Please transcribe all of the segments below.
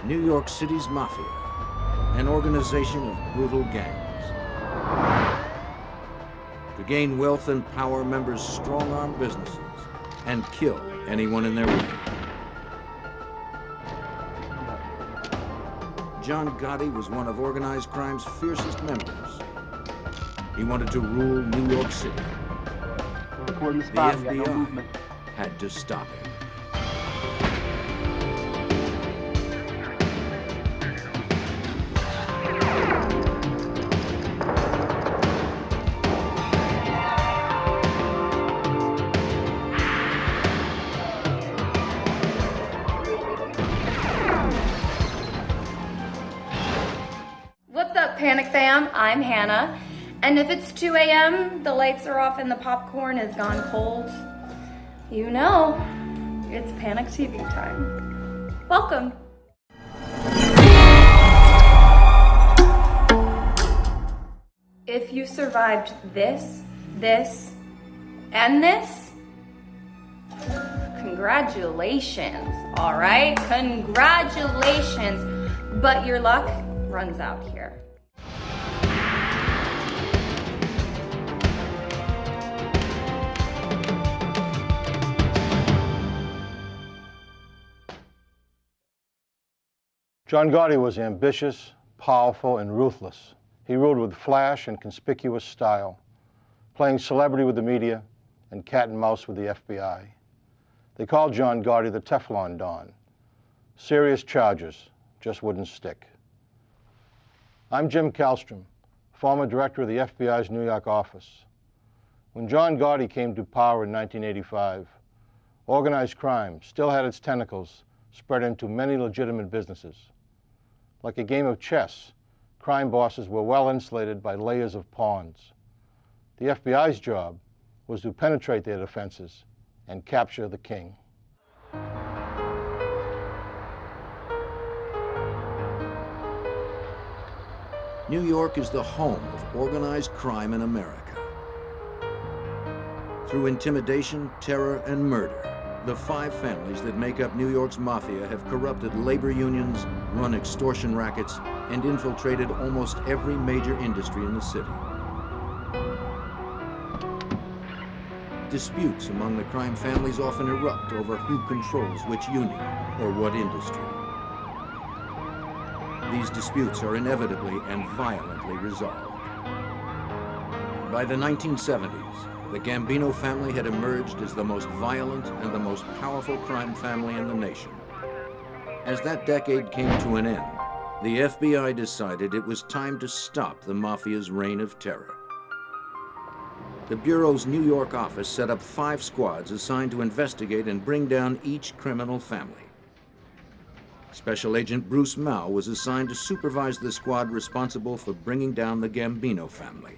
New York City's mafia, an organization of brutal gangs. To gain wealth and power, members strong-arm businesses and kill anyone in their way. John Gotti was one of organized crime's fiercest members. He wanted to rule New York City. The FBI had to stop him. Panic fam, I'm Hannah, and if it's 2 a.m., the lights are off and the popcorn has gone cold, you know, it's Panic TV time. Welcome. If you survived this, and this, congratulations, all right? Congratulations, but your luck runs out here. John Gotti was ambitious, powerful, and ruthless. He ruled with flash and conspicuous style, playing celebrity with the media and cat and mouse with the FBI. They called John Gotti the Teflon Don. Serious charges just wouldn't stick. I'm Jim Kallstrom, former director of the FBI's New York office. When John Gotti came to power in 1985, organized crime still had its tentacles spread into many legitimate businesses. Like a game of chess, crime bosses were well insulated by layers of pawns. The FBI's job was to penetrate their defenses and capture the king. New York is the home of organized crime in America. Through intimidation, terror, and murder, the 5 families that make up New York's mafia have corrupted labor unions, run extortion rackets, and infiltrated almost every major industry in the city. Disputes among the crime families often erupt over who controls which union or what industry. These disputes are inevitably and violently resolved. By the 1970s, the Gambino family had emerged as the most violent and the most powerful crime family in the nation. As that decade came to an end, the FBI decided it was time to stop the mafia's reign of terror. The Bureau's New York office set up 5 squads assigned to investigate and bring down each criminal family. Special Agent Bruce Mao was assigned to supervise the squad responsible for bringing down the Gambino family.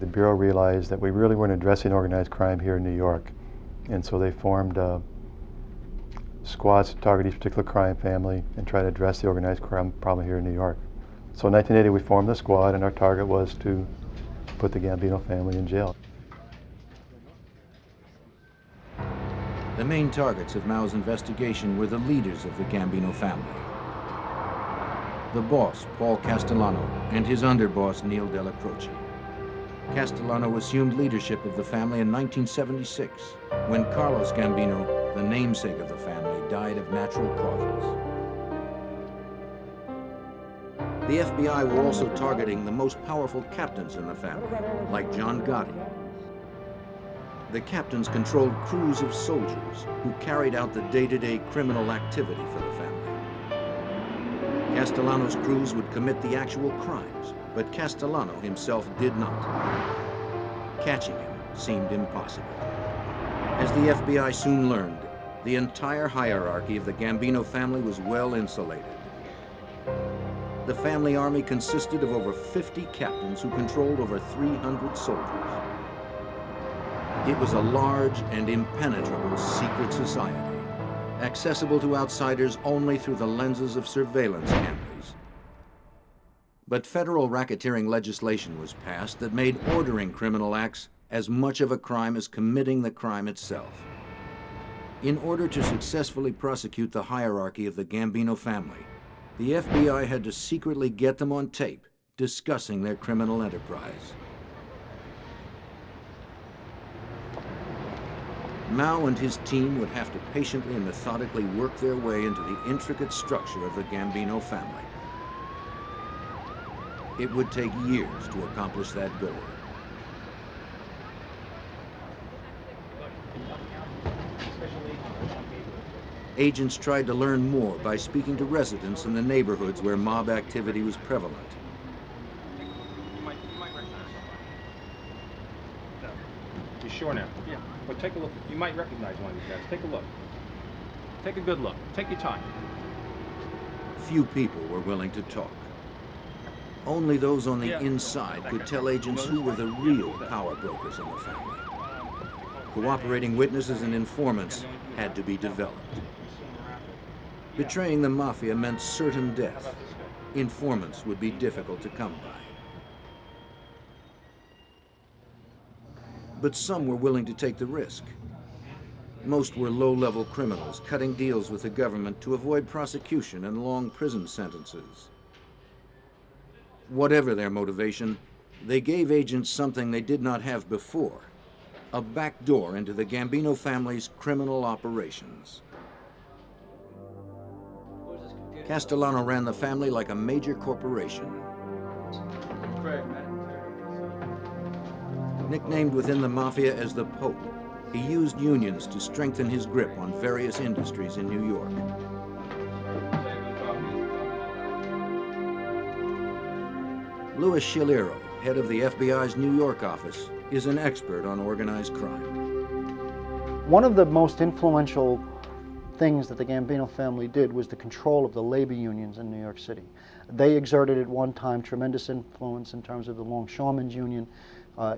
The Bureau realized that we really weren't addressing organized crime here in New York, and so they formed squads to target each particular crime family and try to address the organized crime problem here in New York. So in 1980 we formed the squad, and our target was to put the Gambino family in jail. The main targets of Mao's investigation were the leaders of the Gambino family. The boss, Paul Castellano, and his underboss, Neil Della Croce. Castellano assumed leadership of the family in 1976, when Carlos Gambino, the namesake of the family, died of natural causes. The FBI were also targeting the most powerful captains in the family, like John Gotti. The captains controlled crews of soldiers who carried out the day-to-day criminal activity for the family. Castellano's crews would commit the actual crimes, but Castellano himself did not. Catching him seemed impossible. As the FBI soon learned, the entire hierarchy of the Gambino family was well insulated. The family army consisted of over 50 captains who controlled over 300 soldiers. It was a large and impenetrable secret society, accessible to outsiders only through the lenses of surveillance cameras. But federal racketeering legislation was passed that made ordering criminal acts as much of a crime as committing the crime itself. In order to successfully prosecute the hierarchy of the Gambino family, the FBI had to secretly get them on tape discussing their criminal enterprise. Mao and his team would have to patiently and methodically work their way into the intricate structure of the Gambino family. It would take years to accomplish that goal. Agents tried to learn more by speaking to residents in the neighborhoods where mob activity was prevalent. You might recognize someone. No. You sure now? Yeah. But take a look. You might recognize one of these guys. Take a look. Take a good look. Take your time. Few people were willing to talk. Only those on the inside could tell agents who were the real power brokers in the family. Cooperating witnesses and informants had to be developed. Betraying the mafia meant certain death. Informants would be difficult to come by. But some were willing to take the risk. Most were low-level criminals cutting deals with the government to avoid prosecution and long prison sentences. Whatever their motivation, they gave agents something they did not have before: a back door into the Gambino family's criminal operations. Castellano ran the family like a major corporation. Nicknamed within the mafia as the Pope, he used unions to strengthen his grip on various industries in New York. 𝙭𝐼𝐸𝐴, head of the FBI's New York office, is an expert on organized crime. One of the most influential things that the Gambino family did was the control of the labor unions in New York City. They exerted at one time tremendous influence in terms of the Longshoremen's Union,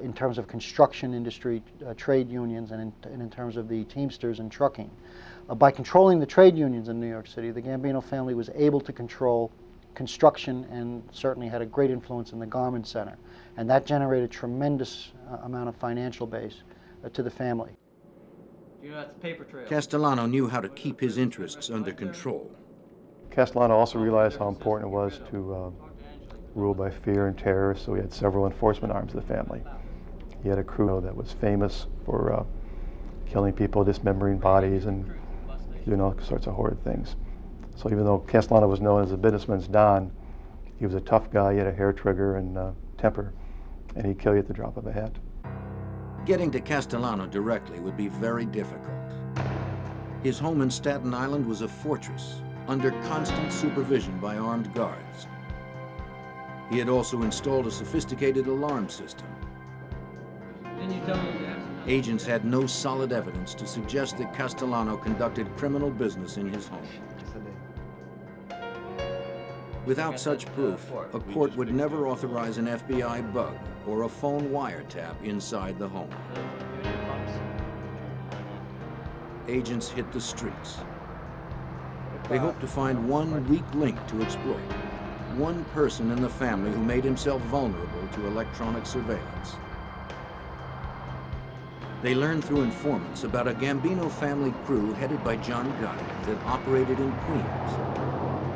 in terms of construction industry, trade unions, and in terms of the Teamsters and trucking. By controlling the trade unions in New York City, the Gambino family was able to control construction and certainly had a great influence in the garment center. And that generated tremendous amount of financial base to the family. You know, that's paper trail. Castellano knew how to keep his interests under control. Castellano also realized how important it was to rule by fear and terror, so he had several enforcement arms of the family. He had a crew that was famous for killing people, dismembering bodies, and doing all sorts of horrid things. So even though Castellano was known as a businessman's Don, he was a tough guy. He had a hair trigger and temper, and he'd kill you at the drop of a hat. Getting to Castellano directly would be very difficult. His home in Staten Island was a fortress, under constant supervision by armed guards. He had also installed a sophisticated alarm system. Didn't you tell me that? Agents had no solid evidence to suggest that Castellano conducted criminal business in his home. Without such proof, a court would never authorize an FBI bug or a phone wiretap inside the home. Agents hit the streets. They hoped to find one weak link to exploit, one person in the family who made himself vulnerable to electronic surveillance. They learned through informants about a Gambino family crew headed by John Gotti that operated in Queens,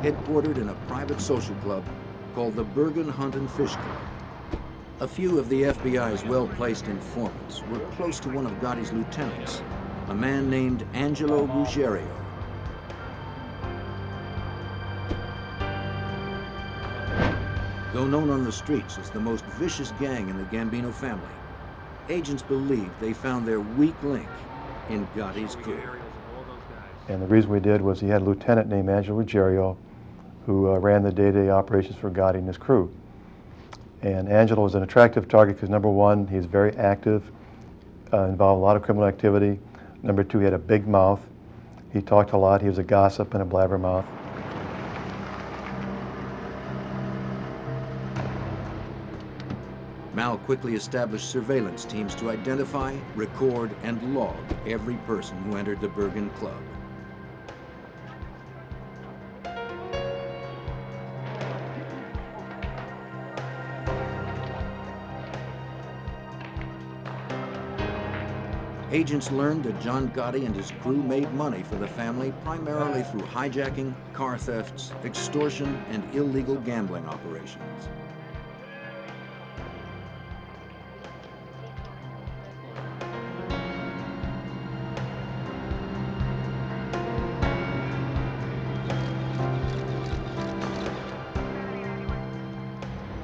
headquartered in a private social club called the Bergen Hunt and Fish Club. A few of the FBI's well-placed informants were close to one of Gotti's lieutenants, a man named Angelo Ruggiero. Though known on the streets as the most vicious gang in the Gambino family, agents believed they found their weak link in Gotti's crew. And the reason we did was he had a lieutenant named Angelo Ruggiero who ran the day-to-day operations for Gotti and his crew. And Angelo was an attractive target because, number one, he's very active, involved in a lot of criminal activity. Number two, he had a big mouth. He talked a lot. He was a gossip and a blabbermouth. Mal quickly established surveillance teams to identify, record, and log every person who entered the Bergen Club. Agents learned that John Gotti and his crew made money for the family primarily through hijacking, car thefts, extortion, and illegal gambling operations.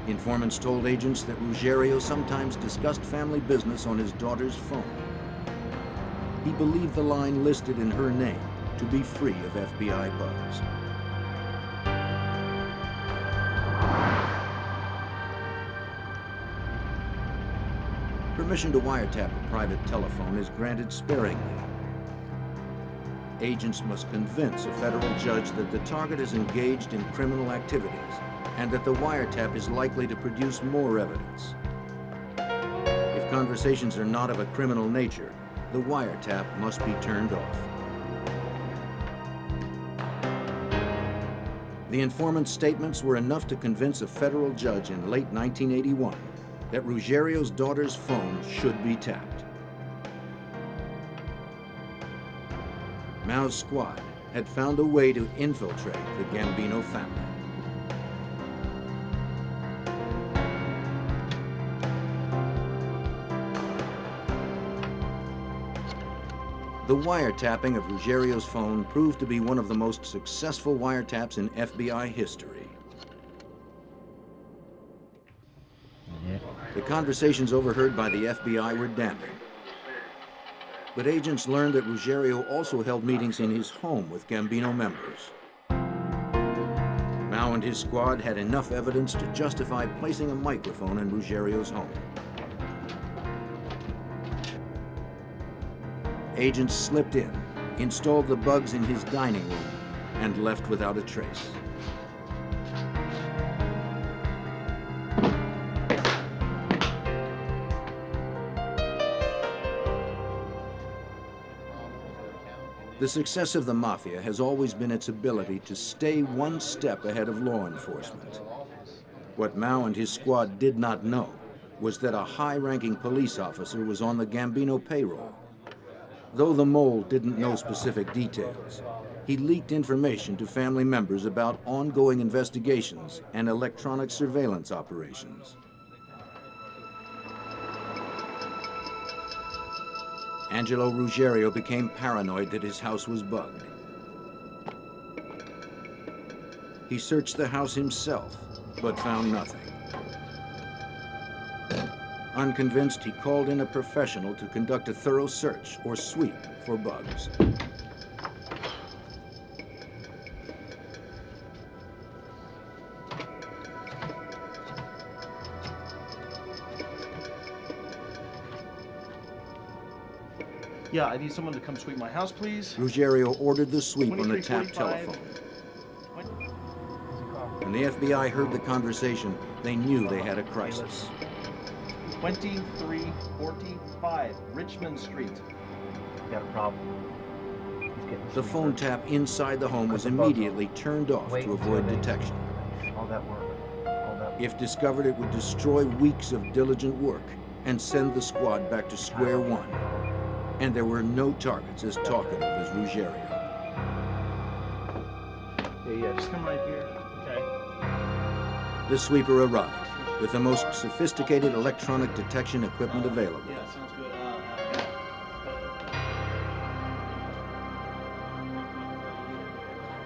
Informants told agents that Ruggiero sometimes discussed family business on his daughter's phone. He believed the line listed in her name to be free of FBI bugs. Permission to wiretap a private telephone is granted sparingly. Agents must convince a federal judge that the target is engaged in criminal activities and that the wiretap is likely to produce more evidence. If conversations are not of a criminal nature, the wiretap must be turned off. The informant's statements were enough to convince a federal judge in late 1981 that Ruggiero's daughter's phone should be tapped. Mao's squad had found a way to infiltrate the Gambino family. The wiretapping of Ruggiero's phone proved to be one of the most successful wiretaps in FBI history. The conversations overheard by the FBI were damning. But agents learned that Ruggiero also held meetings in his home with Gambino members. Mao and his squad had enough evidence to justify placing a microphone in Ruggiero's home. Agents slipped in, installed the bugs in his dining room, and left without a trace. The success of the Mafia has always been its ability to stay one step ahead of law enforcement. What Mao and his squad did not know was that a high-ranking police officer was on the Gambino payroll. Though the mole didn't know specific details, he leaked information to family members about ongoing investigations and electronic surveillance operations. Angelo Ruggiero became paranoid that his house was bugged. He searched the house himself, but found nothing. Unconvinced, he called in a professional to conduct a thorough search or sweep for bugs. Yeah, I need someone to come sweep my house, please. Ruggiero ordered the sweep on the tapped 2345. telephone. When the FBI heard the conversation, they knew they had a crisis. 2345 Richmond Street. Got a problem. The phone tap inside the home was immediately turned off to avoid detection. All that work. If discovered, it would destroy weeks of diligent work and send the squad back to square one. And there were no targets as talkative as Ruggiero. Yeah, just come right here. Okay. The sweeper arrived with the most sophisticated electronic detection equipment available. Yeah, sounds good.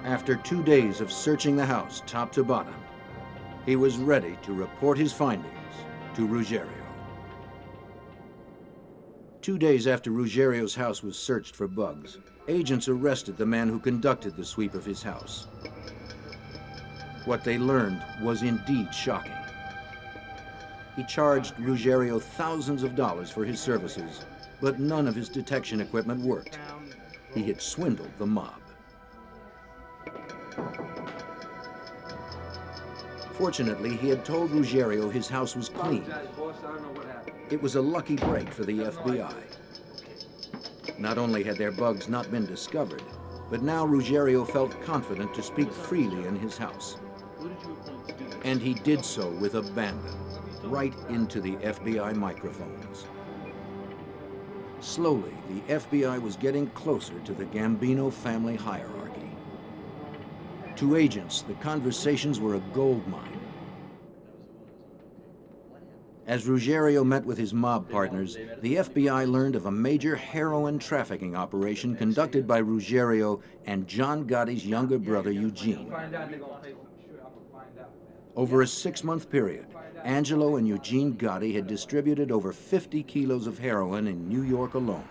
After 2 days of searching the house top to bottom, he was ready to report his findings to Ruggiero. 2 days after Ruggiero's house was searched for bugs, agents arrested the man who conducted the sweep of his house. What they learned was indeed shocking. He charged Ruggiero thousands of dollars for his services, but none of his detection equipment worked. He had swindled the mob. Fortunately, he had told Ruggiero his house was clean. It was a lucky break for the FBI. Not only had their bugs not been discovered, but now Ruggiero felt confident to speak freely in his house. And he did so with abandon, right into the FBI microphones. Slowly, the FBI was getting closer to the Gambino family hierarchy. To agents, the conversations were a gold mine. As Ruggiero met with his mob partners, the FBI learned of a major heroin trafficking operation conducted by Ruggiero and John Gotti's younger brother, Eugene. Over a 6-month period, Angelo and Eugene Gotti had distributed over 50 kilos of heroin in New York alone.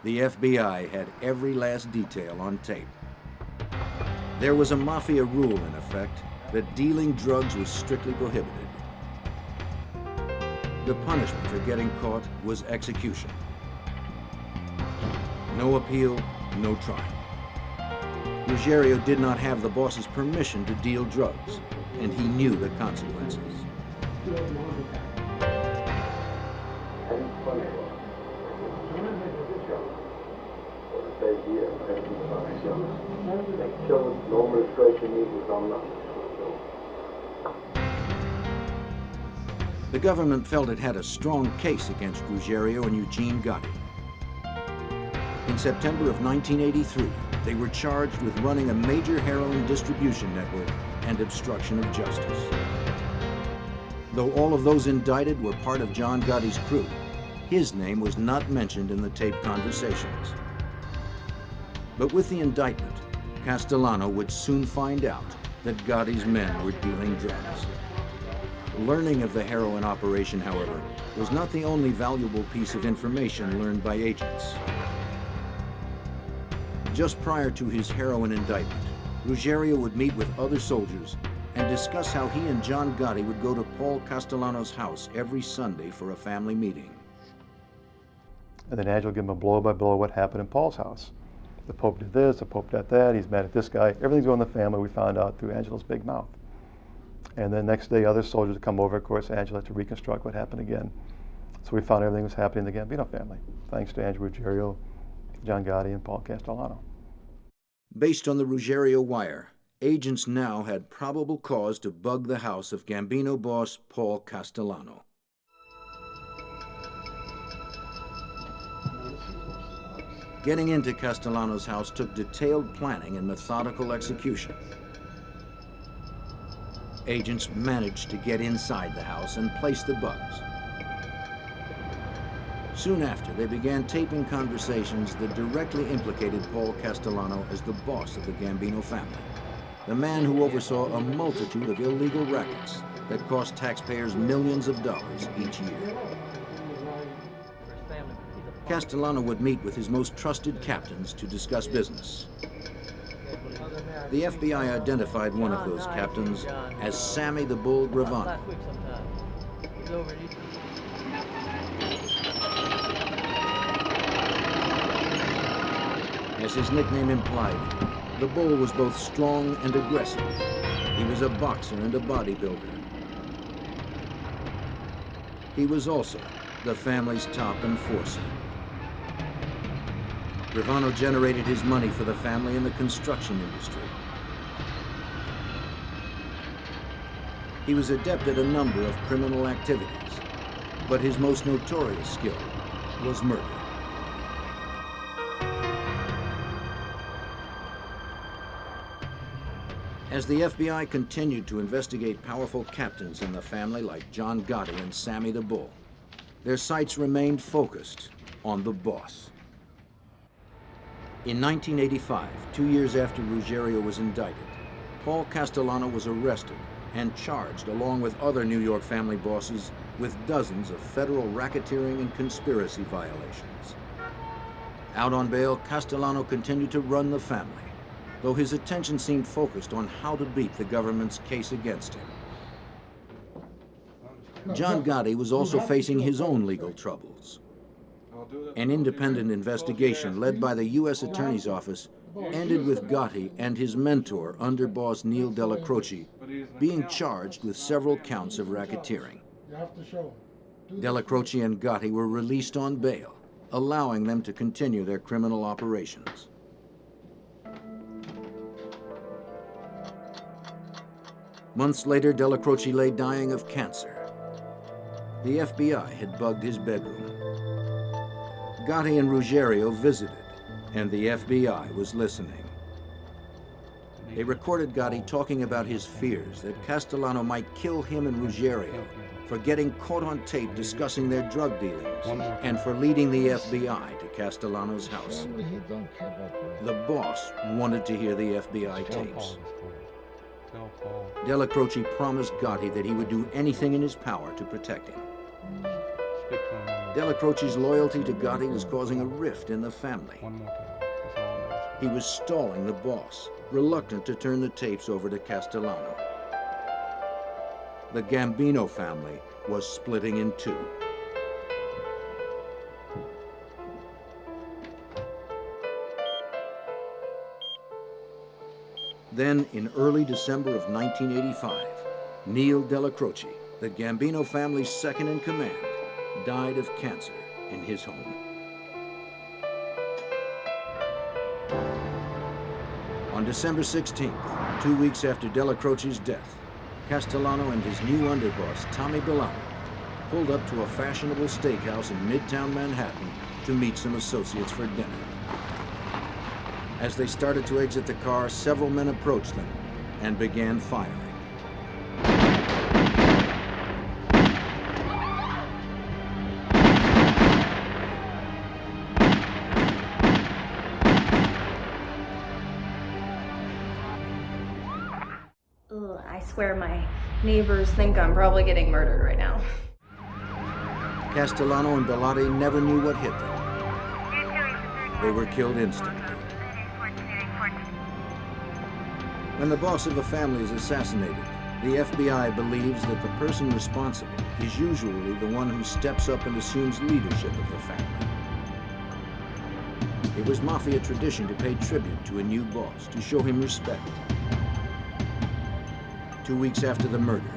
The FBI had every last detail on tape. There was a mafia rule in effect that dealing drugs was strictly prohibited. The punishment for getting caught was execution. No appeal, no trial. Ruggiero did not have the boss's permission to deal drugs, and he knew the consequences. The government felt it had a strong case against Ruggiero and Eugene Gotti. In September of 1983, they were charged with running a major heroin distribution network and obstruction of justice. Though all of those indicted were part of John Gotti's crew, his name was not mentioned in the taped conversations. But with the indictment, Castellano would soon find out that Gotti's men were dealing drugs. Learning of the heroin operation, however, was not the only valuable piece of information learned by agents. Just prior to his heroin indictment, Ruggiero would meet with other soldiers and discuss how he and John Gotti would go to Paul Castellano's house every Sunday for a family meeting. And then Angelo gave him a blow-by-blow what happened in Paul's house. The Pope did this, the Pope did that, he's mad at this guy. Everything's going in the family, we found out through Angelo's big mouth. And then next day, other soldiers would come over. Of course, Angelo had to reconstruct what happened again. So we found everything was happening in the Gambino family, thanks to Angelo Ruggiero, John Gotti, and Paul Castellano. Based on the Ruggiero wire, agents now had probable cause to bug the house of Gambino boss Paul Castellano. Getting into Castellano's house took detailed planning and methodical execution. Agents managed to get inside the house and place the bugs. Soon after, they began taping conversations that directly implicated Paul Castellano as the boss of the Gambino family, the man who oversaw a multitude of illegal rackets that cost taxpayers millions of dollars each year. Castellano would meet with his most trusted captains to discuss business. The FBI identified one of those captains as Sammy the Bull Gravano. As his nickname implied, the Bull was both strong and aggressive. He was a boxer and a bodybuilder. He was also the family's top enforcer. Gravano generated his money for the family in the construction industry. He was adept at a number of criminal activities, but his most notorious skill was murder. As the FBI continued to investigate powerful captains in the family like John Gotti and Sammy the Bull, their sights remained focused on the boss. In 1985, 2 years after Ruggiero was indicted, Paul Castellano was arrested and charged along with other New York family bosses with dozens of federal racketeering and conspiracy violations. Out on bail, Castellano continued to run the family, though his attention seemed focused on how to beat the government's case against him. John Gotti was also facing his own legal troubles. An independent investigation led by the U.S. Attorney's Office ended with Gotti and his mentor, underboss Neil Della Croce, being charged with several counts of racketeering. Della Croce and Gotti were released on bail, allowing them to continue their criminal operations. Months later, Della Croce lay dying of cancer. The FBI had bugged his bedroom. Gotti and Ruggiero visited, and the FBI was listening. They recorded Gotti talking about his fears that Castellano might kill him and Ruggiero for getting caught on tape discussing their drug dealings and for leading the FBI to Castellano's house. The boss wanted to hear the FBI tapes. Della Croce promised Gotti that he would do anything in his power to protect him. Della Croce's loyalty to Gotti was causing a rift in the family. He was stalling the boss, reluctant to turn the tapes over to Castellano. The Gambino family was splitting in two. Then, in early December of 1985, Neil Della Croce, the Gambino family's second in command, died of cancer in his home. On December 16th, 2 weeks after Della Croce's death, Castellano and his new underboss, Tommy Bellano, pulled up to a fashionable steakhouse in Midtown Manhattan to meet some associates for dinner. As they started to exit the car, several men approached them and began firing. Ugh, I swear my neighbors think I'm probably getting murdered right now. Castellano and Bellotti never knew what hit them. They were killed instantly. When the boss of a family is assassinated, the FBI believes that the person responsible is usually the one who steps up and assumes leadership of the family. It was mafia tradition to pay tribute to a new boss, to show him respect. 2 weeks after the murder,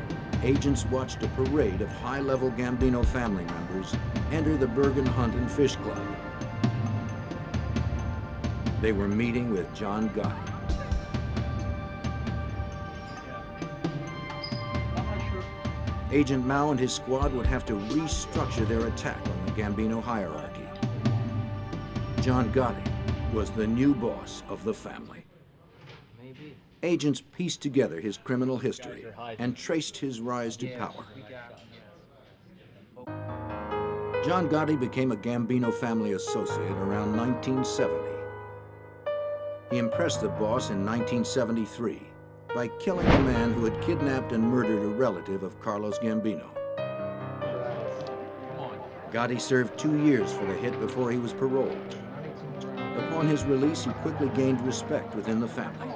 agents watched a parade of high-level Gambino family members enter the Bergen Hunt and Fish Club. They were meeting with John Gotti. Agent Mao and his squad would have to restructure their attack on the Gambino hierarchy. John Gotti was the new boss of the family. Agents pieced together his criminal history and traced his rise to power. John Gotti became a Gambino family associate around 1970. He impressed the boss in 1973 by killing a man who had kidnapped and murdered a relative of Carlos Gambino. Gotti served 2 years for the hit before he was paroled. Upon his release, he quickly gained respect within the family.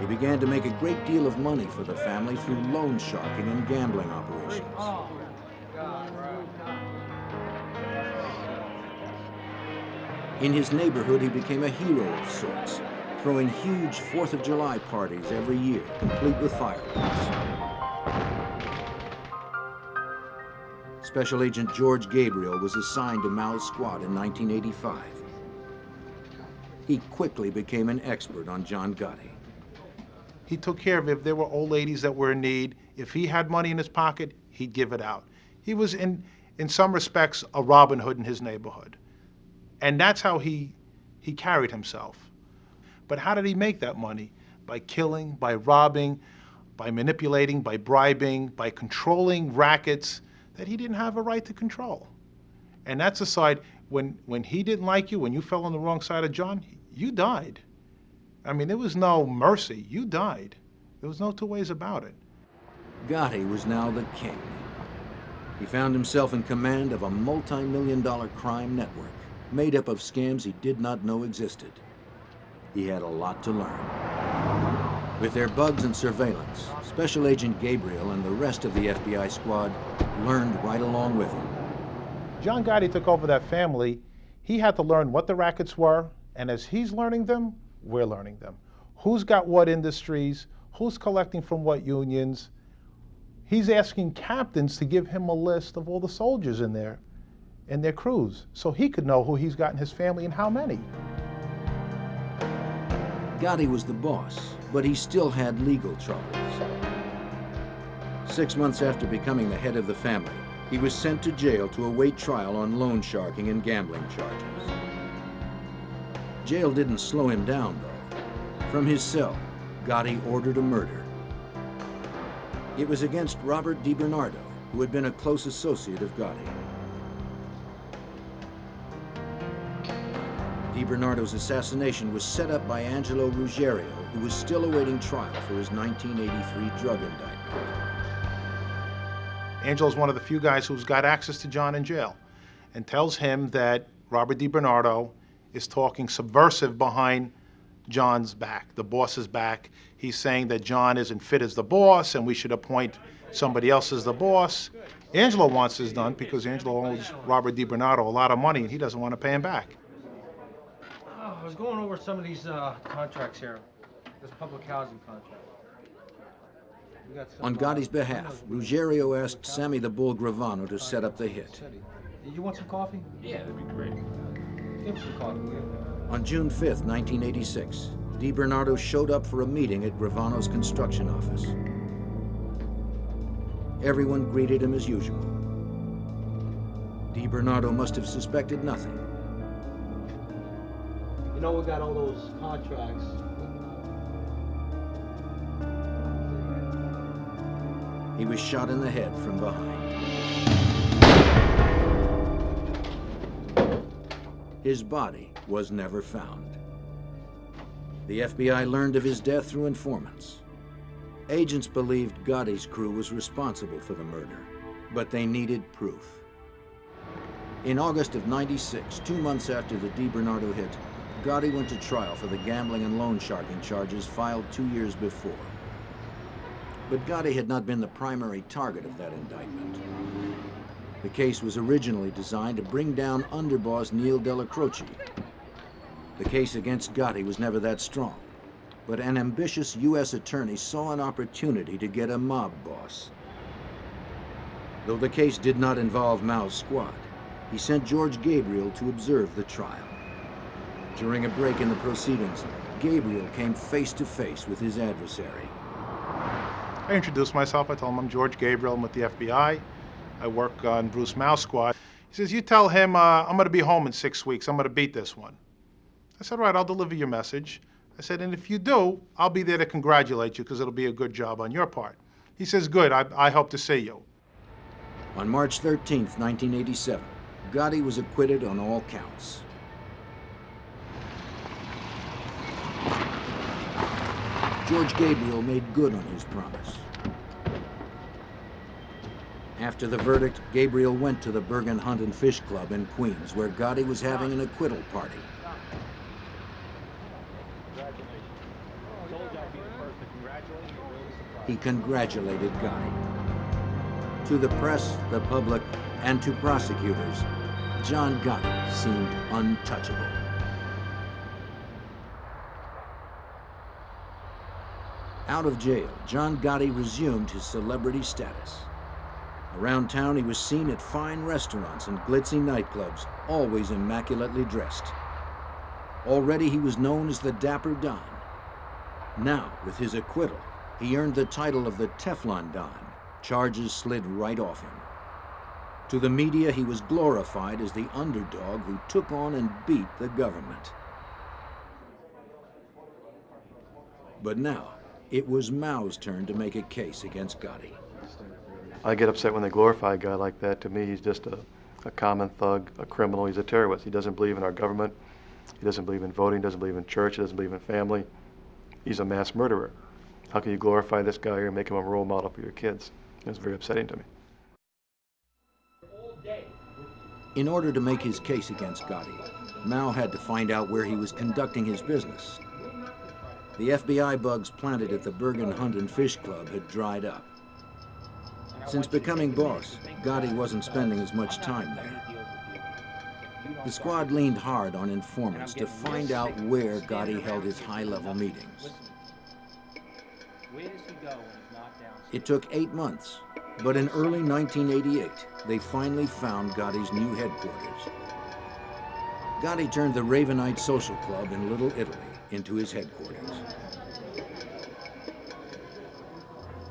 He began to make a great deal of money for the family through loan sharking and gambling operations. In his neighborhood, he became a hero of sorts, throwing huge 4th of July parties every year, complete with fireworks. Special Agent George Gabriel was assigned to Mao's squad in 1985. He quickly became an expert on John Gotti. He took care of if there were old ladies that were in need. If he had money in his pocket, he'd give it out. He was, in some respects, a Robin Hood in his neighborhood. And that's how he carried himself. But how did he make that money? By killing, by robbing, by manipulating, by bribing, by controlling rackets that he didn't have a right to control. And that's a side, when he didn't like you, when you fell on the wrong side of John, you died. I mean, there was no mercy. You died. There was no two ways about it. Gotti was now the king. He found himself in command of a multi-million-dollar crime network made up of scams he did not know existed. He had a lot to learn. With their bugs and surveillance, Special Agent Gabriel and the rest of the FBI squad learned right along with him. John Gotti took over that family. He had to learn what the rackets were, and as he's learning them, we're learning them. Who's got what industries, who's collecting from what unions. He's asking captains to give him a list of all the soldiers in there and their crews, so he could know who he's got in his family and how many. Gotti was the boss, but he still had legal troubles. 6 months after becoming the head of the family, He was sent to jail to await trial on loan sharking and gambling charges. Jail didn't slow him down, though. From his cell, Gotti ordered a murder. It was against Robert 𝙚𝙚𝙚𝙯, who had been a close associate of Gotti. 𝙚𝙚𝙯's assassination was set up by Angelo Ruggiero, who was still awaiting trial for his 1983 drug indictment. Angelo's one of the few guys who's got access to John in jail and tells him that Robert 𝙚𝙚𝙯 is talking subversive behind John's back, the boss's back. He's saying that John isn't fit as the boss and we should appoint somebody else as the boss. Angelo wants this done because Angelo owes Robert 𝙚𝙚𝙯 a lot of money and he doesn't want to pay him back. Oh, I was going over some of these contracts here. This public housing contract. On Gotti's behalf, Ruggiero asked Sammy the Bull Gravano to set up the hit. You want some coffee? Yeah, that'd be great. Give me some coffee. On June 5th, 1986, 𝙚𝙚𝙯 showed up for a meeting at Gravano's construction office. Everyone greeted him as usual. 𝙚𝙚𝙯 must have suspected nothing. You know, we got all those contracts. He was shot in the head from behind. His body was never found. The FBI learned of his death through informants. Agents believed Gotti's crew was responsible for the murder, but they needed proof. In August of '96, 2 months after the 𝙚𝙚𝙯 hit, Gotti went to trial for the gambling and loan sharking charges filed 2 years before. But Gotti had not been the primary target of that indictment. The case was originally designed to bring down underboss Neil Della Croce. The case against Gotti was never that strong, but an ambitious U.S. attorney saw an opportunity to get a mob boss. Though the case did not involve Mao's squad, he sent George Gabriel to observe the trial. During a break in the proceedings, Gabriel came face to face with his adversary. I introduced myself. I told him I'm George Gabriel. I'm with the FBI. I work on Bruce Mao's squad. He says, you tell him I'm going to be home in 6 weeks. I'm going to beat this one. I said, right, I'll deliver your message. I said, and if you do, I'll be there to congratulate you because it'll be a good job on your part. He says, good, I hope to see you. On March 13th, 1987, Gotti was acquitted on all counts. George Gabriel made good on his promise. After the verdict, Gabriel went to the Bergen Hunt and Fish Club in Queens, where Gotti was having an acquittal party. He congratulated Gotti. To the press, the public, and to prosecutors, John Gotti seemed untouchable. Out of jail, John Gotti resumed his celebrity status. Around town, he was seen at fine restaurants and glitzy nightclubs, always immaculately dressed. Already he was known as the Dapper Don. Now, with his acquittal, he earned the title of the Teflon Don. Charges slid right off him. To the media, he was glorified as the underdog who took on and beat the government. But now, it was Mao's turn to make a case against Gotti. I get upset when they glorify a guy like that. To me, he's just a common thug, a criminal. He's a terrorist. He doesn't believe in our government. He doesn't believe in voting, doesn't believe in church, doesn't believe in family. He's a mass murderer. How can you glorify this guy here and make him a role model for your kids? It's very upsetting to me. In order to make his case against Gotti, Mao had to find out where he was conducting his business. The FBI bugs planted at the Bergen Hunt and Fish Club had dried up. Since becoming boss, Gotti wasn't spending as much time there. The squad leaned hard on informants to find out where Gotti held his high-level meetings. It took 8 months, but in early 1988, they finally found Gotti's new headquarters. Gotti turned the Ravenite Social Club in Little Italy into his headquarters.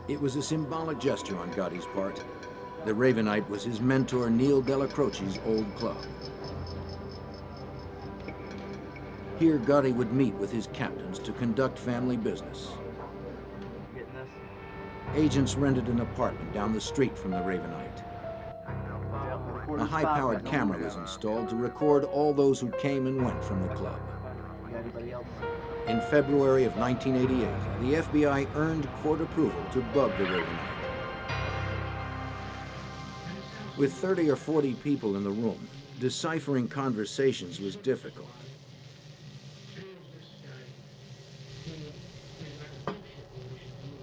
It was a symbolic gesture on Gotti's part, The Ravenite was his mentor Neil Della Croce's old club. Here, Gotti would meet with his captains to conduct family business. Agents rented an apartment down the street from the Ravenite. A high-powered camera was installed to record all those who came and went from the club. In February of 1988, the FBI earned court approval to bug the Ravenite. With 30 or 40 people in the room, deciphering conversations was difficult.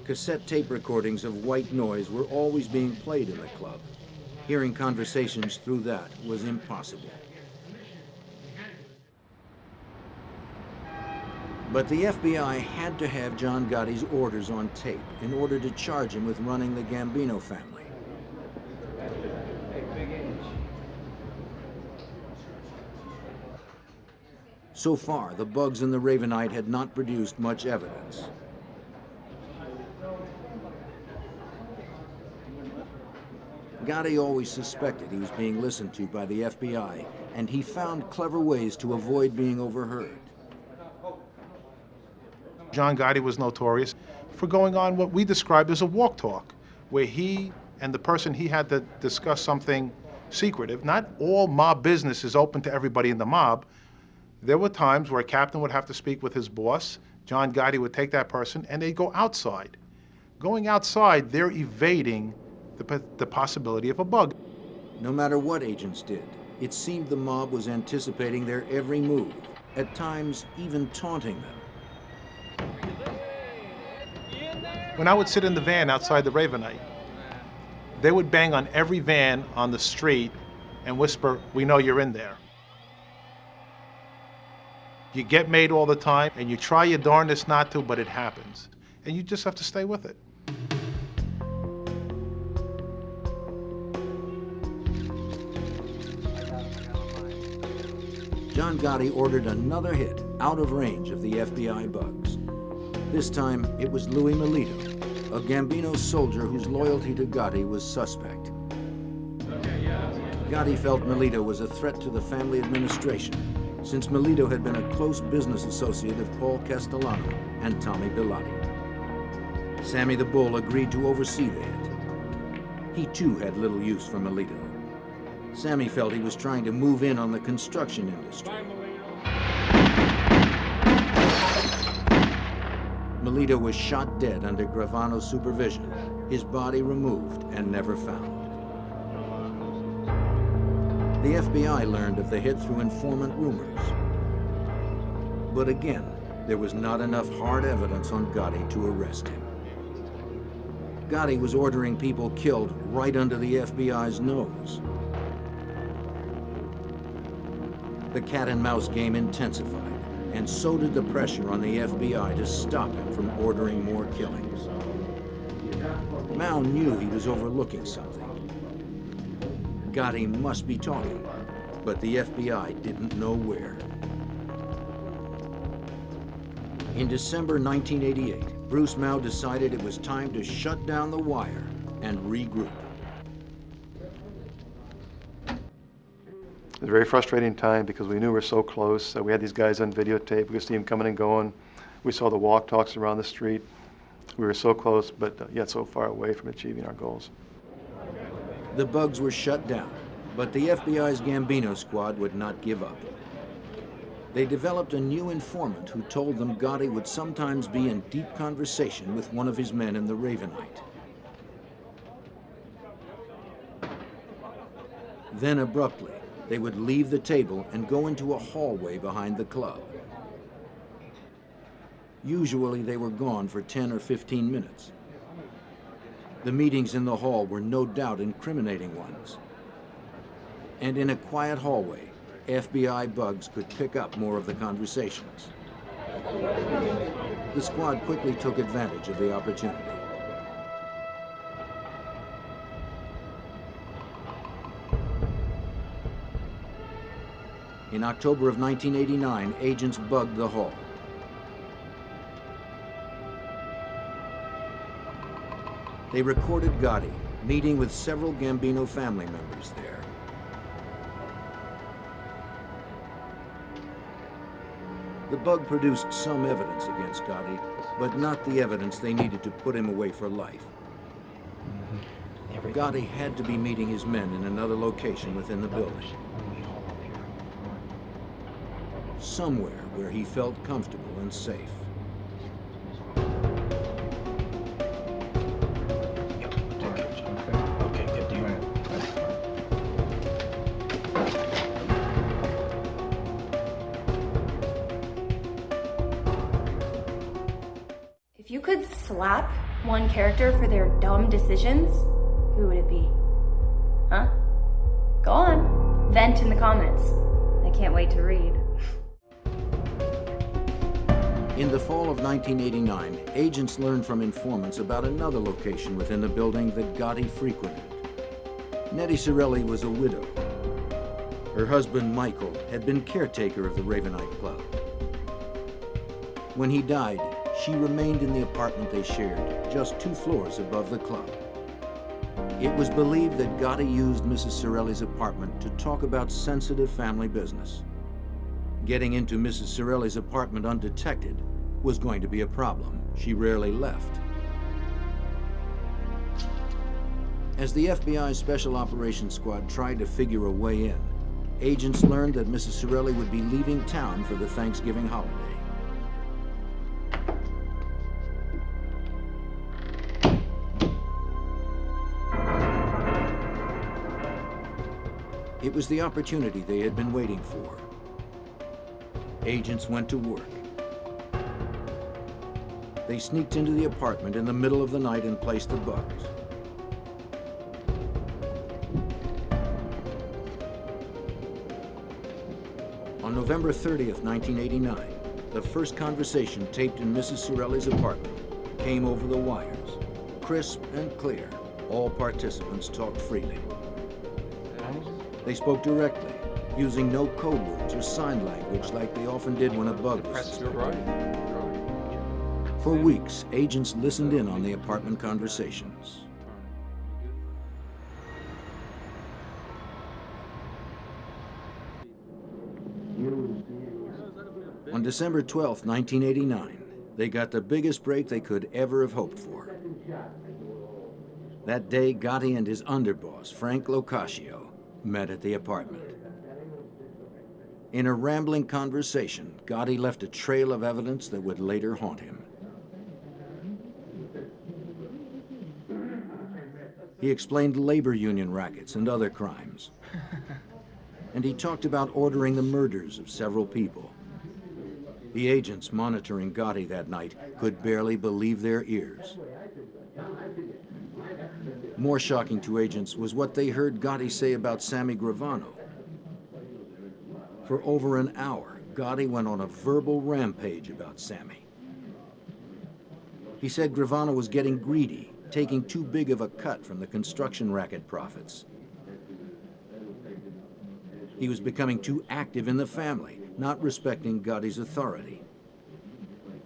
Cassette tape recordings of white noise were always being played in the club. Hearing conversations through that was impossible. But the FBI had to have John Gotti's orders on tape in order to charge him with running the Gambino family. So far, the bugs in the Ravenite had not produced much evidence. Gotti always suspected he was being listened to by the FBI, and he found clever ways to avoid being overheard. John Gotti was notorious for going on what we described as a walk talk, where he and the person he had to discuss something secretive. Not all mob business is open to everybody in the mob. There were times where a captain would have to speak with his boss. John Gotti would take that person and they'd go outside. Going outside, they're evading the possibility of a bug. No matter what agents did, it seemed the mob was anticipating their every move, at times even taunting them. When I would sit in the van outside the Ravenite, they would bang on every van on the street and whisper, "We know you're in there." You get made all the time, and you try your darndest not to, but it happens. And you just have to stay with it. John Gotti ordered another hit out of range of the FBI bugs. This time, it was Louis Melito, a Gambino soldier whose loyalty to Gotti was suspect. Gotti felt Melito was a threat to the family administration, since Melito had been a close business associate of Paul Castellano and Tommy Bilotti. Sammy the Bull agreed to oversee the hit. He too had little use for Melito. Sammy felt he was trying to move in on the construction industry. Melito was shot dead under Gravano's supervision, his body removed and never found. The FBI learned of the hit through informant rumors. But again, there was not enough hard evidence on Gotti to arrest him. Gotti was ordering people killed right under the FBI's nose. The cat-and-mouse game intensified, and so did the pressure on the FBI to stop him from ordering more killings. Mao knew he was overlooking something. Gotti must be talking, but the FBI didn't know where. In December 1988, Bruce Mao decided it was time to shut down the wire and regroup. It was a very frustrating time because we knew we were so close. We had these guys on videotape. We could see them coming and going. We saw the walk talks around the street. We were so close, but yet so far away from achieving our goals. The bugs were shut down, but the FBI's Gambino squad would not give up. They developed a new informant who told them Gotti would sometimes be in deep conversation with one of his men in the Ravenite. Then abruptly, they would leave the table and go into a hallway behind the club. Usually they were gone for 10 or 15 minutes. The meetings in the hall were no doubt incriminating ones. And in a quiet hallway, FBI bugs could pick up more of the conversations. The squad quickly took advantage of the opportunity. In October of 1989, agents bugged the hall. They recorded Gotti, meeting with several Gambino family members there. The bug produced some evidence against Gotti, but not the evidence they needed to put him away for life. Gotti had to be meeting his men in another location within the building. Somewhere where he felt comfortable and safe. If you could slap one character for their dumb decisions, who would it be? Huh? Go on. Vent in the comments. I can't wait to read. In the fall of 1989, agents learned from informants about another location within the building that Gotti frequented. Nettie Sorelli was a widow. Her husband, Michael, had been caretaker of the Ravenite Club. When he died, she remained in the apartment they shared, just 2 floors above the club. It was believed that Gotti used Mrs. Sorelli's apartment to talk about sensitive family business. Getting into Mrs. Sorelli's apartment undetected was going to be a problem. She rarely left. As the FBI's Special Operations Squad tried to figure a way in, agents learned that Mrs. Sorelli would be leaving town for the Thanksgiving holiday. It was the opportunity they had been waiting for. Agents went to work. They sneaked into the apartment in the middle of the night and placed the bugs. On November 30th, 1989, the first conversation taped in Mrs. Sorelli's apartment came over the wires. Crisp and clear, all participants talked freely. They spoke directly, using no code words or sign language like they often did when a bug was suspected. For weeks, agents listened in on the apartment conversations. On December 12th, 1989, they got the biggest break they could ever have hoped for. That day, Gotti and his underboss, Frank Locascio, met at the apartment. In a rambling conversation, Gotti left a trail of evidence that would later haunt him. He explained labor union rackets and other crimes. And he talked about ordering the murders of several people. The agents monitoring Gotti that night could barely believe their ears. More shocking to agents was what they heard Gotti say about Sammy Gravano. For over an hour, Gotti went on a verbal rampage about Sammy. He said Gravano was getting greedy, taking too big of a cut from the construction racket profits. He was becoming too active in the family, not respecting Gotti's authority.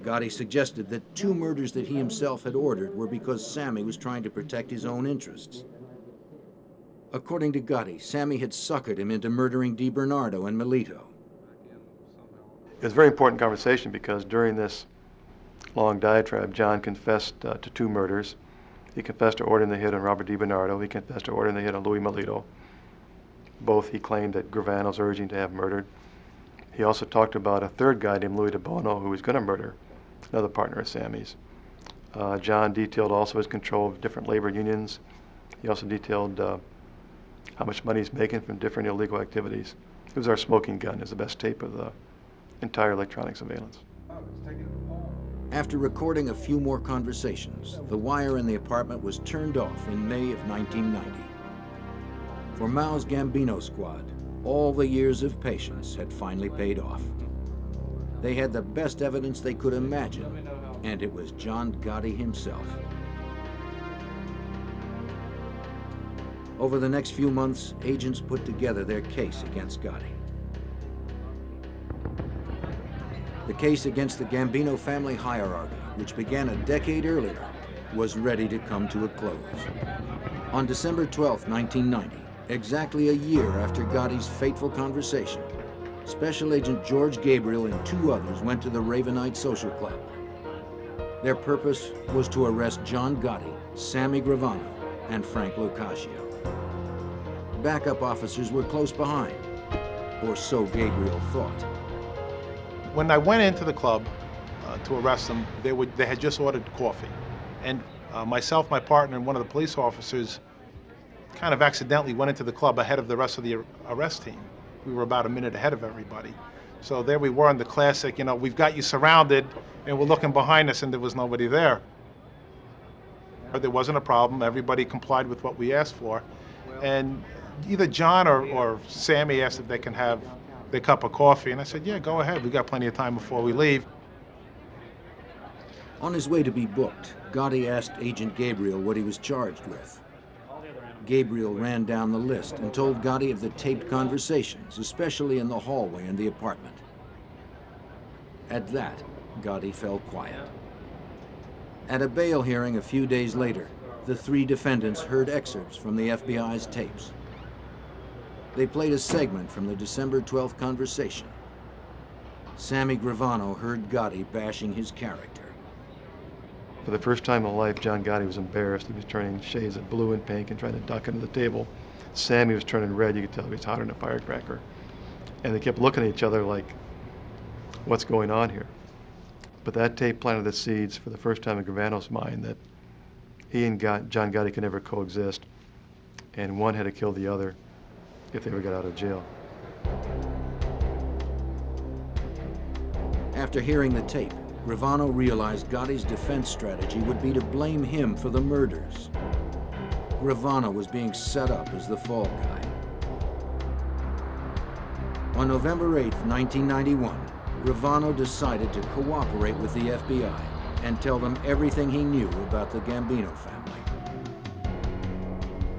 Gotti suggested that 2 murders that he himself had ordered were because Sammy was trying to protect his own interests. According to Gotti, Sammy had suckered him into murdering DiBernardo and Melito. It was a very important conversation because during this long diatribe, John confessed to 2 murders. He confessed to ordering the hit on Robert DiBernardo. He confessed to ordering the hit on Louis Melito. Both he claimed that Gravano's urging to have murdered. He also talked about a 3rd guy named Louis DeBono who was going to murder another partner of Sammy's. John detailed also his control of different labor unions. He also detailed how much money he's making from different illegal activities. It was our smoking gun. It was the best tape of the entire electronic surveillance. After recording a few more conversations, the wire in the apartment was turned off in May of 1990. For Mao's Gambino squad, all the years of patience had finally paid off. They had the best evidence they could imagine, and it was John Gotti himself. Over the next few months, agents put together their case against Gotti. The case against the Gambino family hierarchy, which began a decade earlier, was ready to come to a close. On December 12, 1990, exactly a year after Gotti's fateful conversation, Special Agent George Gabriel and 2 others went to the Ravenite Social Club. Their purpose was to arrest John Gotti, Sammy Gravano, and Frank Locascio. Backup officers were close behind, or so Gabriel thought. When I went into the club to arrest them, they had just ordered coffee. And myself, my partner, and one of the police officers kind of accidentally went into the club ahead of the rest of the arrest team. We were about a minute ahead of everybody. So there we were in the classic, you know, we've got you surrounded, and we're looking behind us, and there was nobody there. There wasn't a problem. Everybody complied with what we asked for. And either John or Sammy asked if they can have their cup of coffee, and I said, yeah, go ahead. We've got plenty of time before we leave. On his way to be booked, Gotti asked Agent Gabriel what he was charged with. Gabriel ran down the list and told Gotti of the taped conversations, especially in the hallway in the apartment. At that, Gotti fell quiet. At a bail hearing a few days later, the 3 defendants heard excerpts from the FBI's tapes. They played a segment from the December 12th conversation. Sammy Gravano heard Gotti bashing his character. For the first time in his life, John Gotti was embarrassed. He was turning shades of blue and pink and trying to duck under the table. Sammy was turning red. You could tell he was hotter than a firecracker. And they kept looking at each other like, what's going on here? But that tape planted the seeds for the first time in Gravano's mind that he and John Gotti could never coexist, and one had to kill the other if they ever got out of jail. After hearing the tape, Gravano realized Gotti's defense strategy would be to blame him for the murders. Gravano was being set up as the fall guy. On November 8, 1991, Gravano decided to cooperate with the FBI and tell them everything he knew about the Gambino family.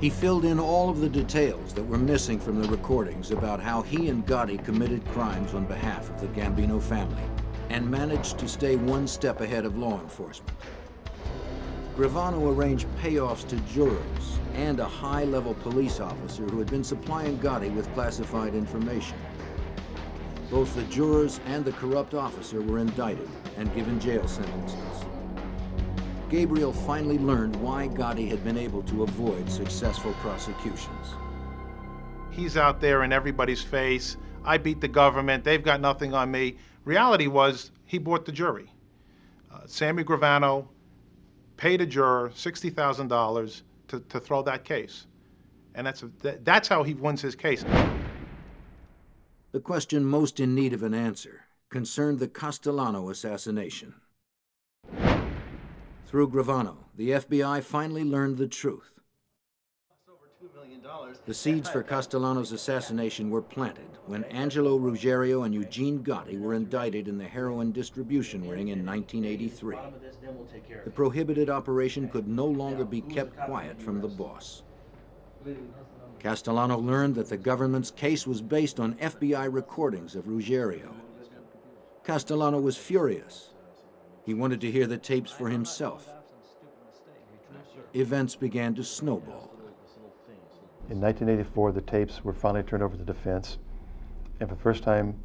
He filled in all of the details that were missing from the recordings about how he and Gotti committed crimes on behalf of the Gambino family, and managed to stay 1 step ahead of law enforcement. Gravano arranged payoffs to jurors and a high-level police officer who had been supplying Gotti with classified information. Both the jurors and the corrupt officer were indicted and given jail sentences. Gabriel finally learned why Gotti had been able to avoid successful prosecutions. He's out there in everybody's face. I beat the government. They've got nothing on me. Reality was he bought the jury. Sammy Gravano paid a juror $60,000 to throw that case. And that's how he wins his case. The question most in need of an answer concerned the Castellano assassination. Through Gravano, the FBI finally learned the truth. The seeds for Castellano's assassination were planted when Angelo Ruggiero and Eugene Gotti were indicted in the heroin distribution ring in 1983. The prohibited operation could no longer be kept quiet from the boss. Castellano learned that the government's case was based on FBI recordings of Ruggiero. Castellano was furious. He wanted to hear the tapes for himself. Events began to snowball. In 1984, the tapes were finally turned over to the defense, and for the first time,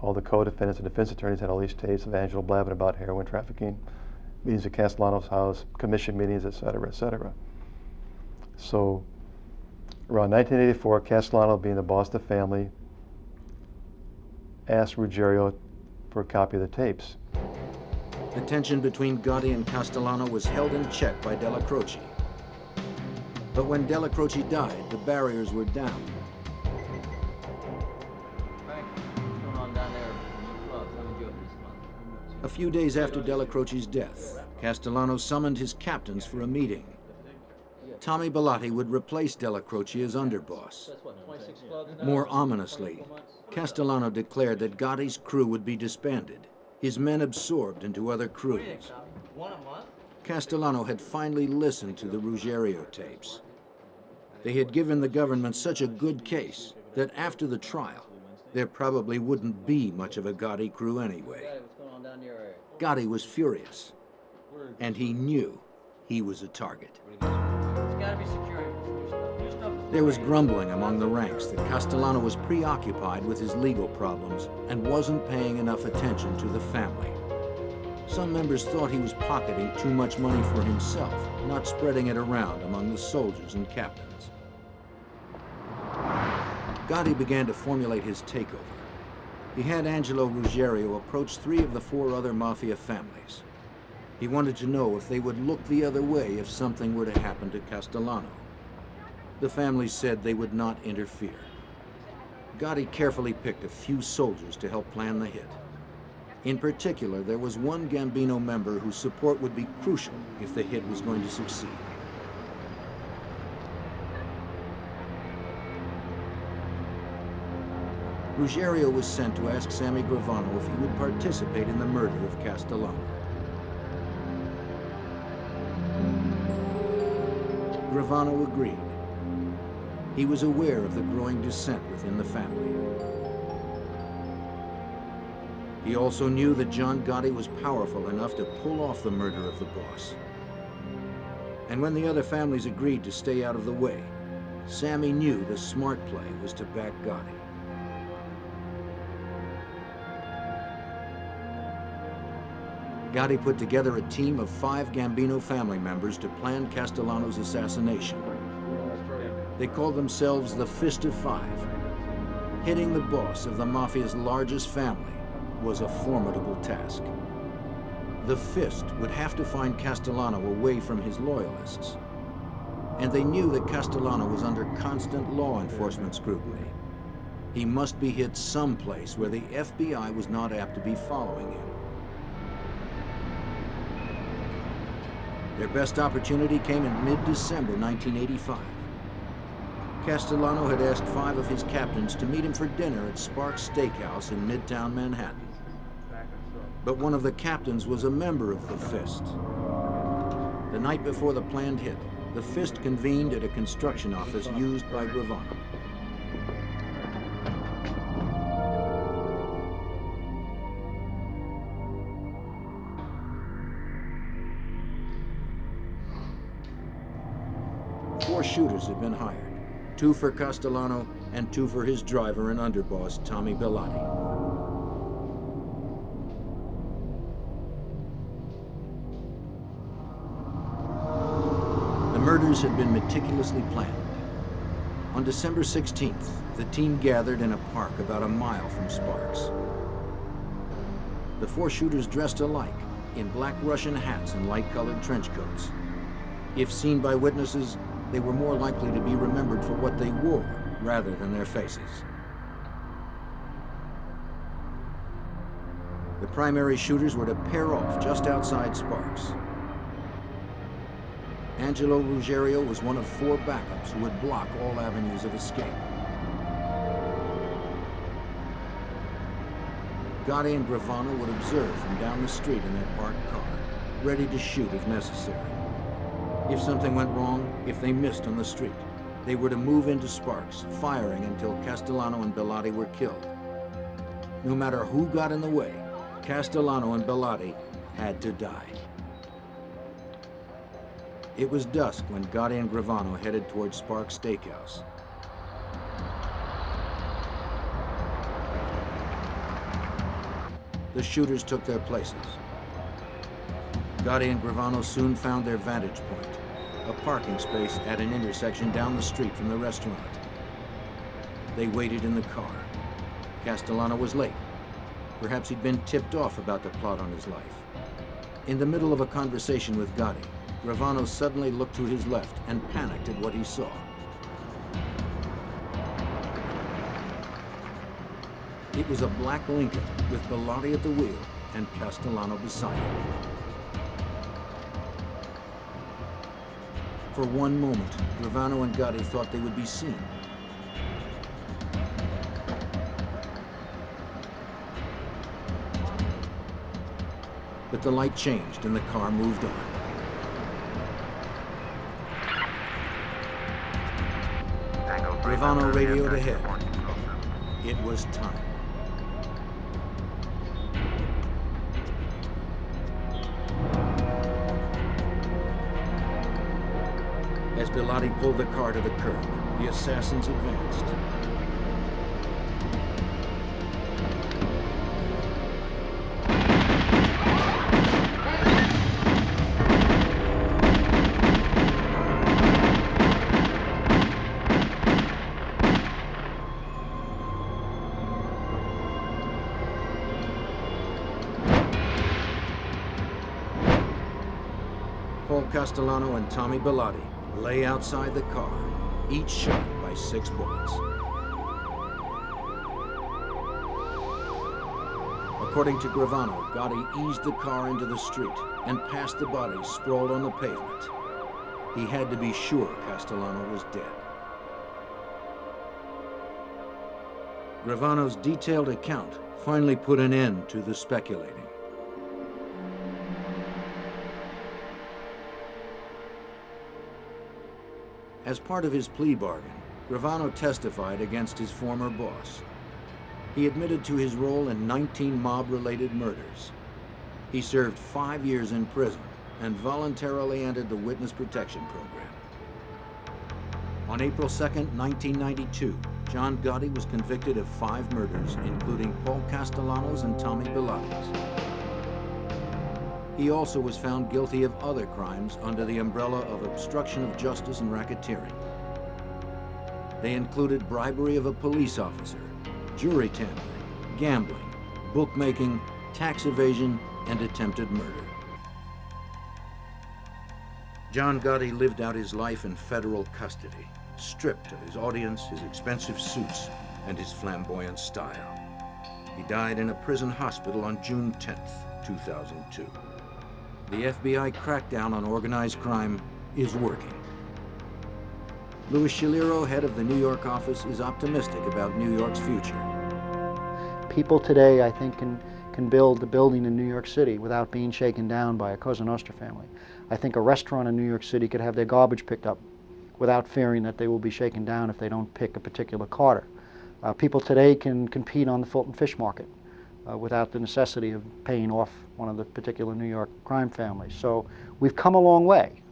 all the co-defendants and defense attorneys had all these tapes of Angelo blabbing about heroin trafficking, meetings at Castellano's house, commission meetings, et cetera, et cetera. So around 1984, Castellano, being the boss of the family, asked Ruggiero for a copy of the tapes. The tension between Gotti and Castellano was held in check by Della Croce. But when Della Croce died, the barriers were down. A few days after Della Croce's death, Castellano summoned his captains for a meeting. Tommy Bellotti would replace Della Croce as underboss. More ominously, Castellano declared that Gotti's crew would be disbanded, his men absorbed into other crews. Castellano had finally listened to the Ruggiero tapes. They had given the government such a good case that after the trial, there probably wouldn't be much of a Gotti crew anyway. Gotti was furious, and he knew he was a target. It's got to be security. There was grumbling among the ranks that Castellano was preoccupied with his legal problems and wasn't paying enough attention to the family. Some members thought he was pocketing too much money for himself, not spreading it around among the soldiers and captains. Gotti began to formulate his takeover. He had Angelo Ruggiero approach 3 of the 4 other mafia families. He wanted to know if they would look the other way if something were to happen to Castellano. The families said they would not interfere. Gotti carefully picked a few soldiers to help plan the hit. In particular, there was one Gambino member whose support would be crucial if the hit was going to succeed. Ruggiero was sent to ask Sammy Gravano if he would participate in the murder of Castellano. Gravano agreed. He was aware of the growing dissent within the family. He also knew that John Gotti was powerful enough to pull off the murder of the boss. And when the other families agreed to stay out of the way, Sammy knew the smart play was to back Gotti. Gotti put together a team of 5 Gambino family members to plan Castellano's assassination. They called themselves the Fist of 5. Hitting the boss of the Mafia's largest family was a formidable task. The Fist would have to find Castellano away from his loyalists. And they knew that Castellano was under constant law enforcement scrutiny. He must be hit someplace where the FBI was not apt to be following him. Their best opportunity came in mid-December 1985. Castellano had asked 5 of his captains to meet him for dinner at Sparks Steakhouse in Midtown Manhattan. But one of the captains was a member of the Fist. The night before the planned hit, the Fist convened at a construction office used by Gravano. Four shooters had been hired, 2 for Castellano and 2 for his driver and underboss, Tommy Bellotti. The murders had been meticulously planned. On December 16th, the team gathered in a park about a mile from Sparks. The 4 shooters dressed alike, in black Russian hats and light-colored trench coats. If seen by witnesses, they were more likely to be remembered for what they wore rather than their faces. The primary shooters were to pair off just outside Sparks. Angelo Ruggiero was one of 4 backups who would block all avenues of escape. Gotti and Gravano would observe from down the street in their parked car, ready to shoot if necessary. If something went wrong, if they missed on the street, they were to move into Sparks, firing until Castellano and Bellotti were killed. No matter who got in the way, Castellano and Bellotti had to die. It was dusk when Gotti and Gravano headed towards Sparks Steakhouse. The shooters took their places. Gotti and Gravano soon found their vantage point, a parking space at an intersection down the street from the restaurant. They waited in the car. Castellano was late. Perhaps he'd been tipped off about the plot on his life. In the middle of a conversation with Gotti, Gravano suddenly looked to his left and panicked at what he saw. It was a black Lincoln with Bellotti at the wheel and Castellano beside him. For one moment, Gravano and Gotti thought they would be seen. But the light changed and the car moved on. Gravano radioed ahead. It was time. As Bellotti pulled the car to the curb, the assassins advanced. Paul Castellano and Tommy Bilotti lay outside the car, each shot by 6 bullets. According to Gravano, Gotti eased the car into the street and passed the bodies sprawled on the pavement. He had to be sure Castellano was dead. Gravano's detailed account finally put an end to the speculating. As part of his plea bargain, Gravano testified against his former boss. He admitted to his role in 19 mob-related murders. He served 5 years in prison and voluntarily entered the Witness Protection Program. On April 2nd, 1992, John Gotti was convicted of 5 murders, including Paul Castellano's and Tommy Bilotti's. He also was found guilty of other crimes under the umbrella of obstruction of justice and racketeering. They included bribery of a police officer, jury tampering, gambling, bookmaking, tax evasion, and attempted murder. John Gotti lived out his life in federal custody, stripped of his audience, his expensive suits, and his flamboyant style. He died in a prison hospital on June 10th, 2002. The FBI crackdown on organized crime is working. 𝙭 head of the New York office, is optimistic about New York's future. People today, I think, can build a building in New York City without being shaken down by a Cosa Nostra family. I think a restaurant in New York City could have their garbage picked up without fearing that they will be shaken down if they don't pick a particular carter. People today can compete on the Fulton Fish Market without the necessity of paying off one of the particular New York crime families. So we've come a long way.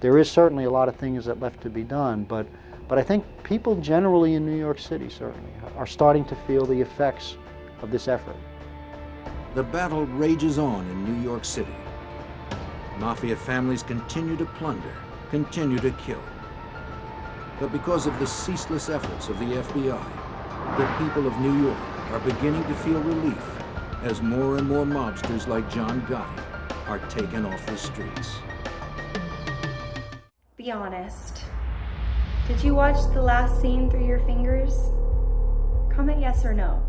There is certainly a lot of things that left to be done, but I think people generally in New York City certainly are starting to feel the effects of this effort. The battle rages on in New York City. Mafia families continue to plunder, continue to kill. But because of the ceaseless efforts of the FBI, the people of New York are beginning to feel relief as more and more mobsters like John Gotti are taken off the streets. Be honest. Did you watch the last scene through your fingers? Comment yes or no.